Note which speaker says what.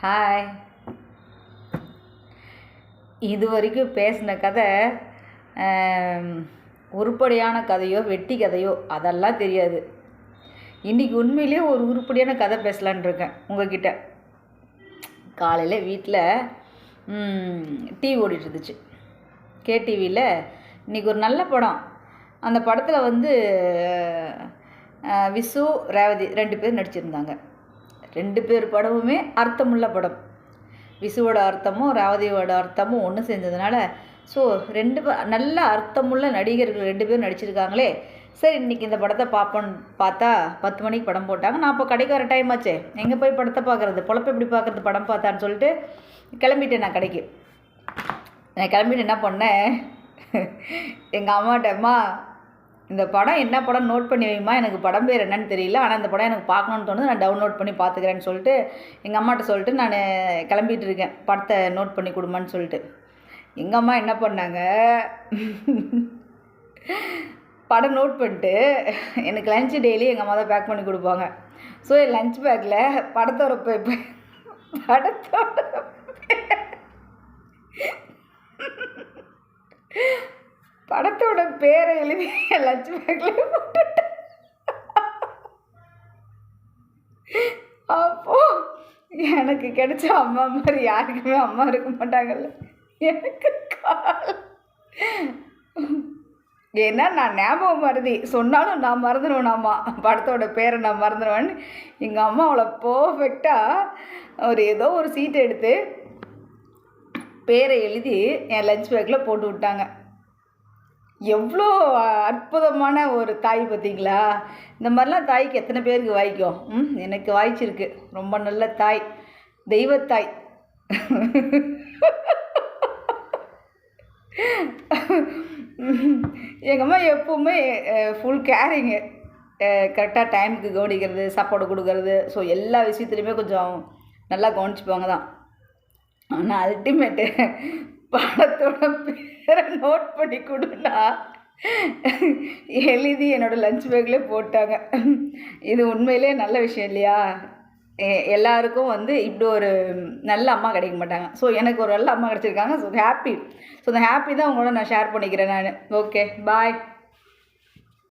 Speaker 1: Hi. இது வரைக்கும் பேசின கதை உருப்படியான கதையோ வெட்டி கதையோ அதெல்லாம் தெரியாது. இன்றைக்கி உண்மையிலேயே ஒரு உருப்படியான கதை பேசலான் இருக்கேன் உங்ககிட்ட. காலையில் வீட்டில் டிவி ஓடிட்டு இருந்துச்சு. கேடிவியில் இன்றைக்கி ஒரு நல்ல படம். அந்த படத்தில் விசு ரேவதி 2 பேர் நடிச்சிருந்தாங்க. 2 பேர் படமுமே அர்த்தமுள்ள படம். விசுவோட அர்த்தமும் ரேவதியோட அர்த்தமும் ஒன்று செஞ்சதுனால நல்ல அர்த்தமுள்ள நடிகர்கள் 2 பேரும் நடிச்சிருக்காங்களே. சரி, இன்றைக்கி இந்த படத்தை பார்ப்போன்னு பார்த்தா 10 மணிக்கு படம் போட்டாங்க. நான் அப்போ கடைக்கு வர டைம் ஆச்சே, எங்கே போய் படத்தை பார்க்குறது, பொழப்பு எப்படி பார்க்குறது படம் பார்த்தான்னு சொல்லிட்டு கிளம்பிட்டேன். நான் கடைக்கு கிளம்பிட்டு என்ன பண்ணேன், எங்கள் அம்மாட்டம்மா இந்த படம் என்ன படம் நோட் பண்ணி வைமா, எனக்கு படம் பேர் என்னன்னு தெரியல, ஆனால் இந்த படம் எனக்கு பார்க்கணுன்னு தோணுது, நான் டவுன்லோட் பண்ணி பார்த்துக்கிறேன்னு சொல்லிட்டு எங்கள் அம்மாட்ட சொல்லிட்டு நான் கிளம்பிட்டு இருக்கேன். படத்தை நோட் பண்ணி கொடுமான்னு சொல்லிட்டு எங்கள் அம்மா என்ன பண்ணாங்க, படம் நோட் பண்ணிட்டு எனக்கு லஞ்சு டெய்லி எங்கள் அம்மா தான் பேக் பண்ணி கொடுப்பாங்க. ஸோ என் லஞ்ச் பேக்கில் படத்தோட பேரை எழுதி என் லஞ்ச் பேக்கில் போட்டுட்டேன். அப்போது எனக்கு கிடைச்ச அம்மா மாதிரி யாருக்குமே அம்மா இருக்க மாட்டாங்கல்ல எனக்கு. ஏன்னா நான் ஞாபகம் மறதி சொன்னாலும் நான் மறந்துடுவேனாம்மா, படத்தோட பேரை நான் மறந்துடுவேன்னு எங்கள் அம்மா அவ்வளோ பர்ஃபெக்டாக ஏதோ ஒரு சீட்டை எடுத்து பேரை எழுதி என் லஞ்ச் பேக்கில் போட்டு விட்டாங்க. எவ்வளோ அற்புதமான ஒரு தாய் பார்த்தீங்களா. இந்த மாதிரிலாம் தாய்க்கு எத்தனை பேருக்கு வாய்க்கும்? எனக்கு வாய்ச்சிருக்கு. ரொம்ப நல்ல தாய், தெய்வத்தாய். எங்கள் அம்மா எப்போவுமே ஃபுல் கேரிங்கு, கரெக்டாக டைமுக்கு கவனிக்கிறது, சாப்பாடு கொடுக்கறது, ஸோ எல்லா விஷயத்துலையுமே கொஞ்சம் நல்லா கவனிச்சுப்பாங்க தான். ஆனால் அல்டிமேட்டு படத்தோட பேரை நோட் பண்ணி கொடுன்னா எழுதி என்னோடய லஞ்ச் பேக்கில் போட்டாங்க. இது உண்மையிலே நல்ல விஷயம் இல்லையா? எல்லாருக்கும் இப்படி ஒரு நல்ல அம்மா கிடைக்க மாட்டாங்க. ஸோ எனக்கு ஒரு நல்ல அம்மா கிடச்சிருக்காங்க. So happy. ஸோ அந்த ஹாப்பி தான் உங்களோட நான் ஷேர் பண்ணிக்கிறேன் நான். ஓகே, பாய்.